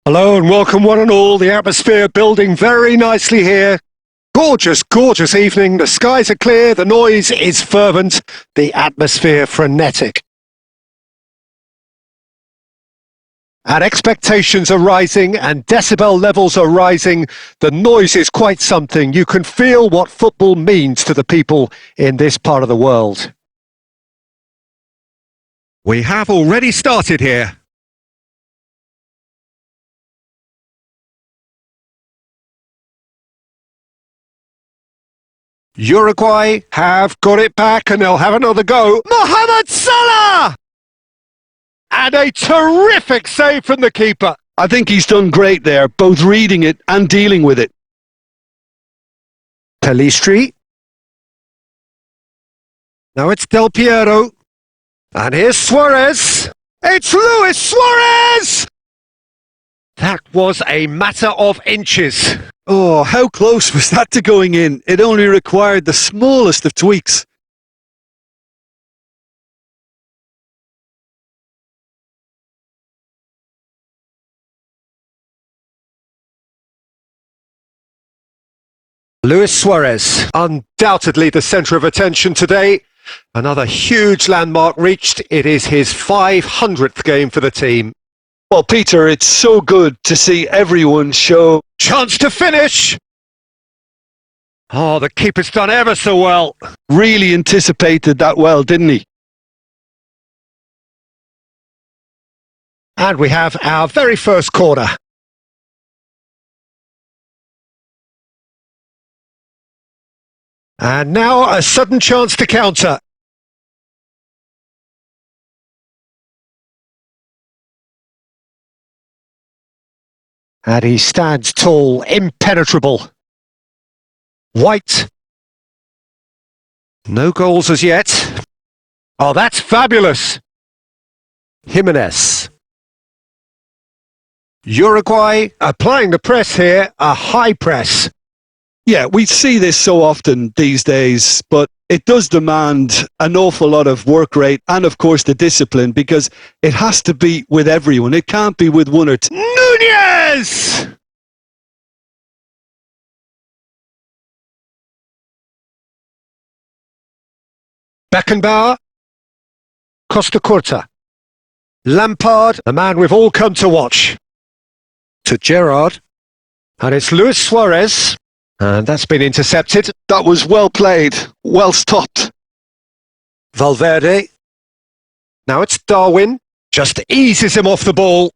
Hello and welcome one and all. The atmosphere building very nicely here. Gorgeous, gorgeous evening. The skies are clear. The noise is fervent. The atmosphere frenetic. And expectations are rising and decibel levels are rising. The noise is quite something. You can feel what football means to the people in this part of the world. We have already started here. Uruguay have got it back and they'll have another go. Mohamed Salah! And a terrific save from the keeper. I think he's done great there, both reading it and dealing with it. Pelistri. Now it's Del Piero. And here's Suarez. It's Luis Suarez! That was a matter of inches. Oh, how close was that to going in? It only required the smallest of tweaks. Luis Suarez, undoubtedly the centre of attention today. Another huge landmark reached. It is his 500th game for the team. Well, Peter, it's so good to see everyone show... Chance to finish! Oh, the keeper's done ever so well. Really anticipated that well, didn't he? And we have our very first corner. And now a sudden chance to counter. And he stands tall, impenetrable. White. No goals as yet. Oh, that's fabulous. Jimenez. Uruguay applying the press here, a high press. Yeah, we see this so often these days, but it does demand an awful lot of work rate and, of course, the discipline, because it has to be with everyone. It can't be with one or two. Nunez! Beckenbauer. Costa Curta. Lampard, the man we've all come to watch. To Gerrard. And it's Luis Suarez. And that's been intercepted. That was well played, well stopped. Valverde. Now it's Darwin. Just eases him off the ball.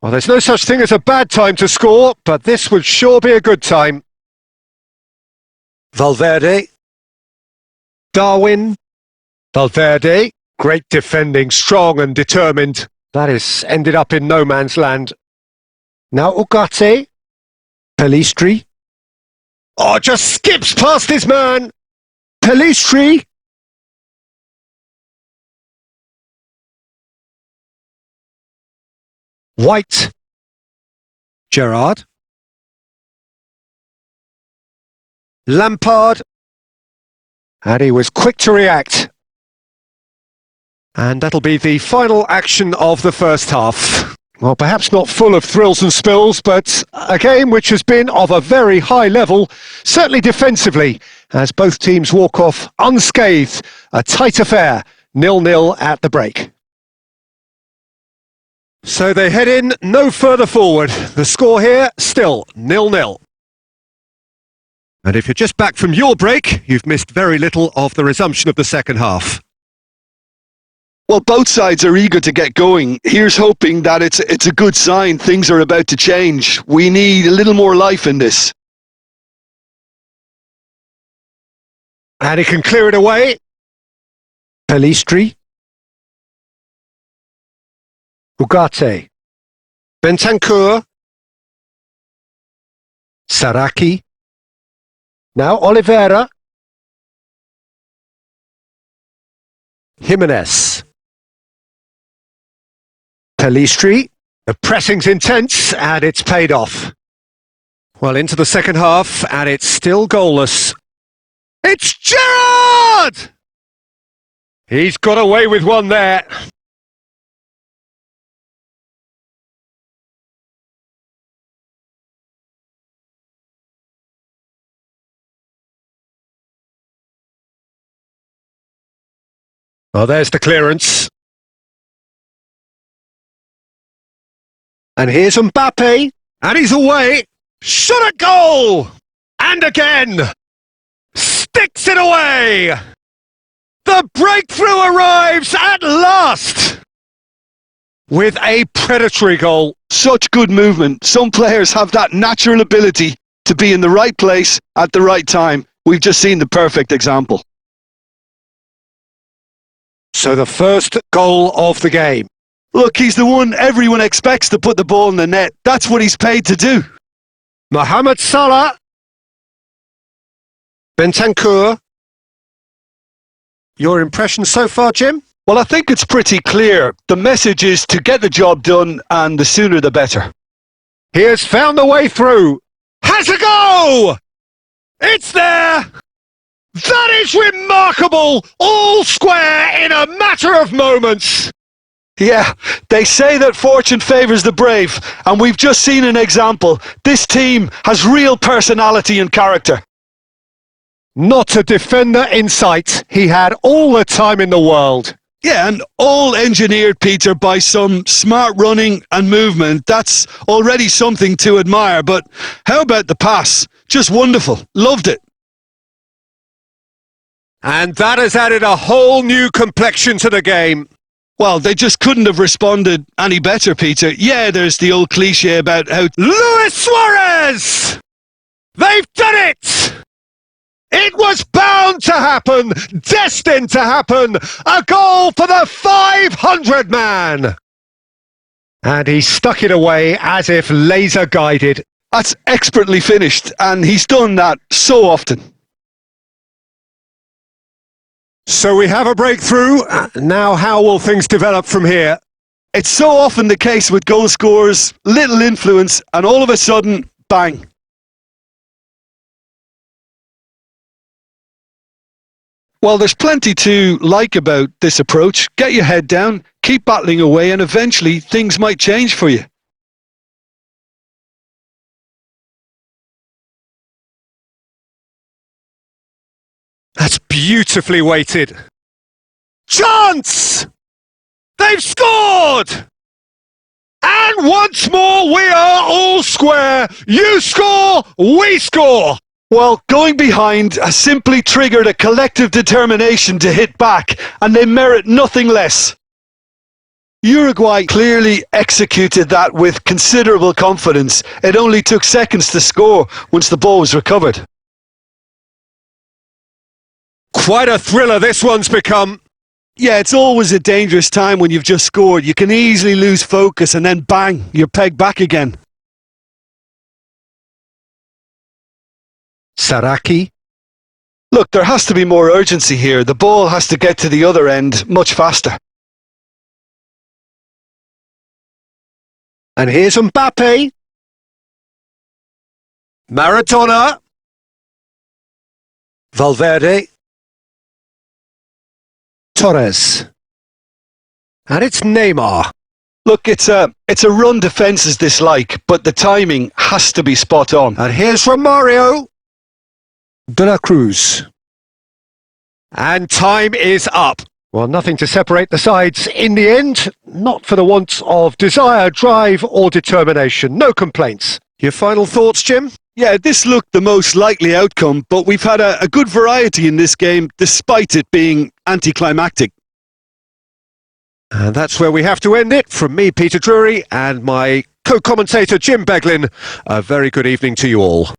Well, there's no such thing as a bad time to score, but this would sure be a good time. Valverde. Darwin. Valverde. Great defending, strong and determined. That has ended up in no man's land. Now Ugarte. Pelistri. Oh, just skips past his man. Pelistri. White. Gerrard. Lampard. And he was quick to react. And that'll be the final action of the first half. Well, perhaps not full of thrills and spills, but a game which has been of a very high level, certainly defensively, as both teams walk off unscathed. A tight affair, 0-0 at the break. So they head in no further forward. The score here, still 0-0. And if you're just back from your break, you've missed very little of the resumption of the second half. Well, both sides are eager to get going. Here's hoping that it's a good sign. Things are about to change. We need a little more life in this. And he can clear it away. Pelistri. Ugarte. Bentancur. Saraki. Now Oliveira. Jimenez. Pelistri. The pressing's intense and it's paid off. Well, into the second half and it's still goalless. It's Gerrard! He's got away with one there. Well, there's the clearance. And here's Mbappe. And he's away. Shot at goal! And again! Sticks it away! The breakthrough arrives at last! With a predatory goal. Such good movement. Some players have that natural ability to be in the right place at the right time. We've just seen the perfect example. So the first goal of the game. Look, he's the one everyone expects to put the ball in the net. That's what he's paid to do. Mohamed Salah. Bentancur. Your impression so far, Jim? Well, I think it's pretty clear. The message is to get the job done, and the sooner the better. He has found the way through. Has a go! It's there! That is remarkable! All square in a matter of moments! Yeah, they say that fortune favours the brave, and we've just seen an example. This team has real personality and character. Not a defender in sight. He had all the time in the world. Yeah, and all engineered, Peter, by some smart running and movement. That's already something to admire, but how about the pass? Just wonderful. Loved it. And that has added a whole new complexion to the game. Well, they just couldn't have responded any better, Peter. Yeah, there's the old cliche about how... Luis Suarez! They've done it! It was bound to happen, destined to happen. A goal for the 500 man. And he stuck it away as if laser guided. That's expertly finished, and he's done that so often. So we have a breakthrough. Now how will things develop from here? It's so often the case with goal scorers, little influence, and all of a sudden, bang. Well, there's plenty to like about this approach. Get your head down, keep battling away, and eventually things might change for you. That's beautifully weighted. Chance! They've scored! And once more we are all square. You score, we score. Well, going behind has simply triggered a collective determination to hit back, and they merit nothing less. Uruguay clearly executed that with considerable confidence. It only took seconds to score once the ball was recovered. Quite a thriller this one's become. Yeah, it's always a dangerous time when you've just scored. You can easily lose focus and then bang, you're pegged back again. Saraki. Look, there has to be more urgency here. The ball has to get to the other end much faster. And here's Mbappe. Maradona. Valverde. Torres. And it's Neymar. Look, it's a run defence's dislike, but the timing has to be spot on. And here's Romario. De la Cruz. And time is up. Well, nothing to separate the sides in the end. Not for the want of desire, drive or determination. No complaints. Your final thoughts, Jim? Yeah, this looked the most likely outcome, but we've had a good variety in this game, despite it being anticlimactic. And that's where we have to end it. From me, Peter Drury, and my co-commentator, Jim Beglin, a very good evening to you all.